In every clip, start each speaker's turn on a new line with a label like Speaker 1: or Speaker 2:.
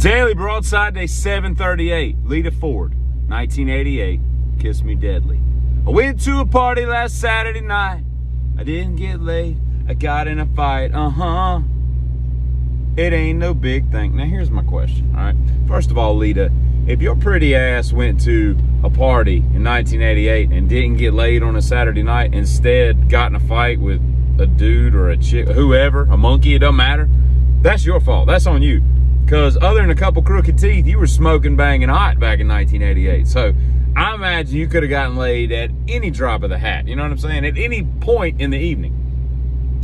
Speaker 1: Daily Broadside, day 738. Lita Ford, 1988. Kiss Me Deadly. I went to a party last Saturday night. I didn't get laid. I got in a fight. It ain't no big thing. Now here's my question. All right. First of all, Lita, if your pretty ass went to a party in 1988 and didn't get laid on a Saturday night, instead got in a fight with a dude or a chick, whoever, a monkey, it doesn't matter. That's your fault. That's on you. Because other than a couple crooked teeth, you were smoking, banging hot back in 1988. So I imagine you could have gotten laid at any drop of the hat. You know what I'm saying? At any point in the evening.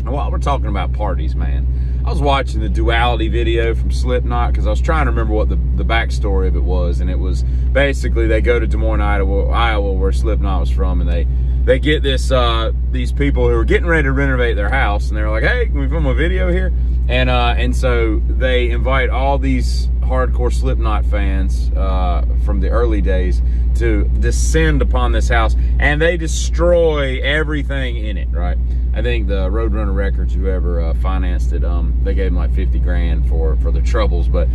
Speaker 1: While we're talking about parties, man, I was watching the Duality video from Slipknot because I was trying to remember what the backstory of it was. And it was basically they go to Des Moines, Iowa, where Slipknot was from, and they get these people who are getting ready to renovate their house, and they're like, hey, can we film a video here? And so they invite all these hardcore Slipknot fans from the early days to descend upon this house, and they destroy everything in it, right? I think the Roadrunner Records, whoever financed it, they gave them like 50 grand for the troubles, but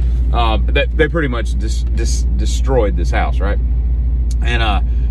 Speaker 1: they pretty much destroyed this house, right? And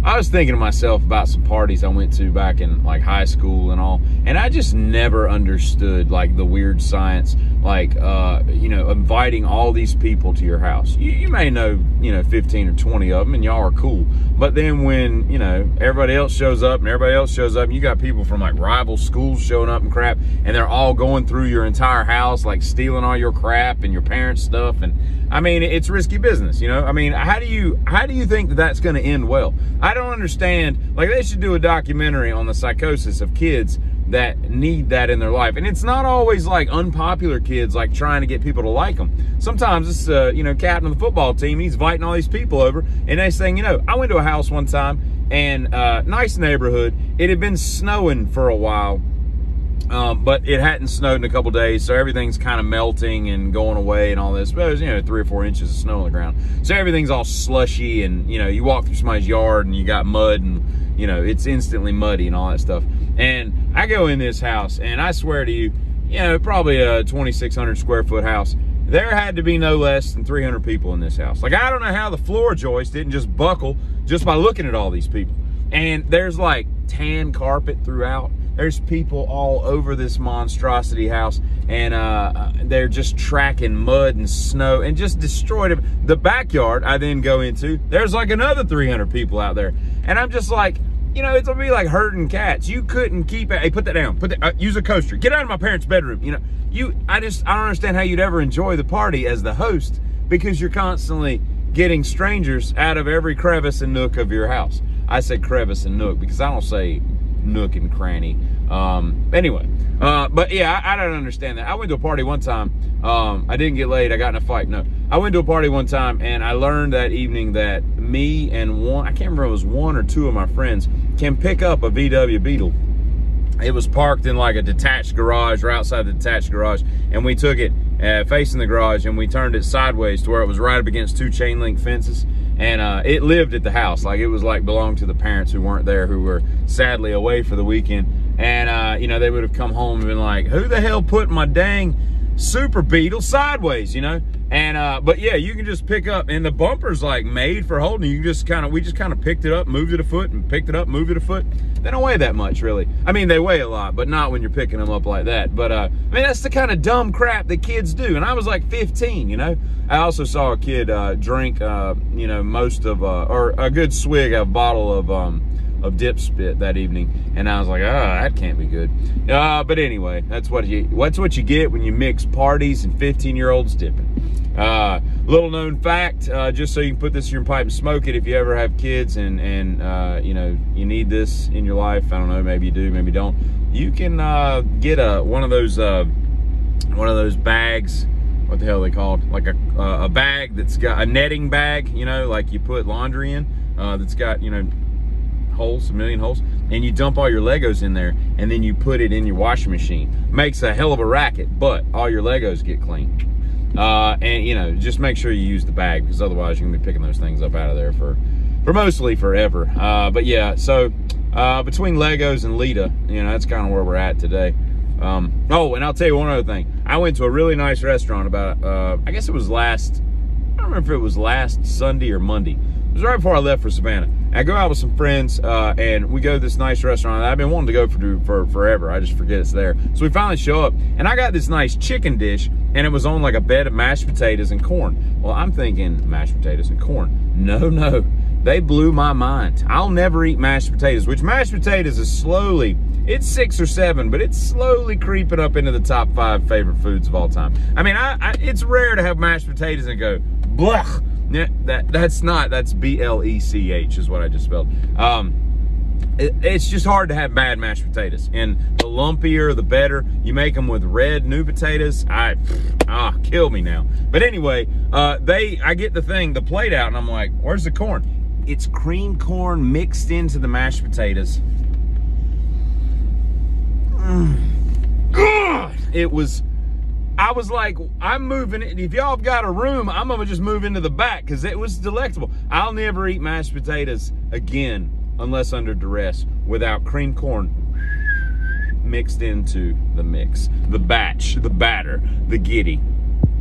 Speaker 1: I was thinking to myself about some parties I went to back in like high school and all, and I just never understood like the weird science, like you know, inviting all these people to your house. You may know, you know, 15 or 20 of them, and y'all are cool. But then when, you know, everybody else shows up, and you got people from like rival schools showing up and crap, and they're all going through your entire house, like stealing all your crap and your parents' stuff. And I mean, it's risky business, you know? I mean, how do you think that that's going to end well? I don't understand. Like, they should do a documentary on the psychosis of kids that need that in their life. And it's not always like unpopular kids like trying to get people to like them. Sometimes it's, you know, captain of the football team, he's inviting all these people over, and they're saying, you know, I went to a house one time, and nice neighborhood. It had been snowing for a while, but it hadn't snowed in a couple days, so everything's kind of melting and going away and all this. But there's, you know, 3 or 4 inches of snow on the ground, so everything's all slushy, and, you know, you walk through somebody's yard and you got mud, and, you know, it's instantly muddy and all that stuff. And I go in this house, and I swear to you, you know, probably a 2,600 square foot house. There had to be no less than 300 people in this house. Like, I don't know how the floor joist didn't just buckle just by looking at all these people. And there's like tan carpet throughout. There's people all over this monstrosity house, and they're just tracking mud and snow and just destroyed it. The backyard I then go into, there's like another 300 people out there. And I'm just like, you know, it's gonna be like herding cats. You couldn't keep it. Hey, put that down. Put that. Use a coaster. Get out of my parents' bedroom. You know, I don't understand how you'd ever enjoy the party as the host, because you're constantly getting strangers out of every crevice and nook of your house. I say crevice and nook because I don't say nook and cranny. Anyway, but yeah, I don't understand that. I went to a party one time. I didn't get laid. I got in a fight. No, I went to a party one time, and I learned that evening that me and I can't remember if it was 1 or 2 of my friends, can pick up a VW Beetle. It was parked in like a detached garage, or outside the detached garage, and we took it facing the garage, and we turned it sideways to where it was right up against 2 chain link fences. And it lived at the house. Like, it was like belonged to the parents who weren't there, who were sadly away for the weekend. And, you know, they would have come home and been like, who the hell put my dang Super Beetle sideways, you know? And, but yeah, you can just pick up, and the bumper's like made for holding. You can just we just kind of picked it up, moved it a foot, and picked it up, moved it a foot. They don't weigh that much, really. I mean, they weigh a lot, but not when you're picking them up like that. But, I mean, that's the kind of dumb crap that kids do. And I was like 15, you know? I also saw a kid drink, you know, most of, or a good swig of a bottle of dip spit that evening, and I was like, that can't be good. But anyway, that's what you get when you mix parties and 15-year-olds dipping. Little known fact, just so you can put this in your pipe and smoke it if you ever have kids and you know, you need this in your life. I don't know, maybe you do, maybe you don't. You can get one of those bags. What the hell are they called? Like a bag that's got a netting bag, you know, like you put laundry in, that's got, you know, holes, a million holes, and you dump all your Legos in there, and then you put it in your washing machine. Makes a hell of a racket, but all your Legos get clean. And, you know, just make sure you use the bag, because otherwise you're gonna be picking those things up out of there for mostly forever. But yeah, so between Legos and Lita, you know, that's kind of where we're at today. Oh, and I'll tell you one other thing. I went to a really nice restaurant about, I guess it was last remember if it was last Sunday or Monday. It was right before I left for Savannah. I go out with some friends, and we go to this nice restaurant I've been wanting to go for forever. I just forget it's there. So we finally show up, and I got this nice chicken dish, and it was on like a bed of mashed potatoes and corn. Well, I'm thinking mashed potatoes and corn. No. They blew my mind. I'll never eat mashed potatoes, which mashed potatoes is slowly, it's 6 or 7, but it's slowly creeping up into the top 5 favorite foods of all time. I mean, it's rare to have mashed potatoes and go, blech. Yeah, that's B-L-E-C-H is what I just spelled. It's just hard to have bad mashed potatoes. And the lumpier, the better. You make them with red new potatoes. Kill me now. But anyway, I get the plate out, and I'm like, where's the corn? It's cream corn mixed into the mashed potatoes. God, I was like, I'm moving it. If y'all have got a room, I'm gonna just move into the back because it was delectable. I'll never eat mashed potatoes again unless under duress without cream corn mixed into the mix, the batch, the batter, the giddy.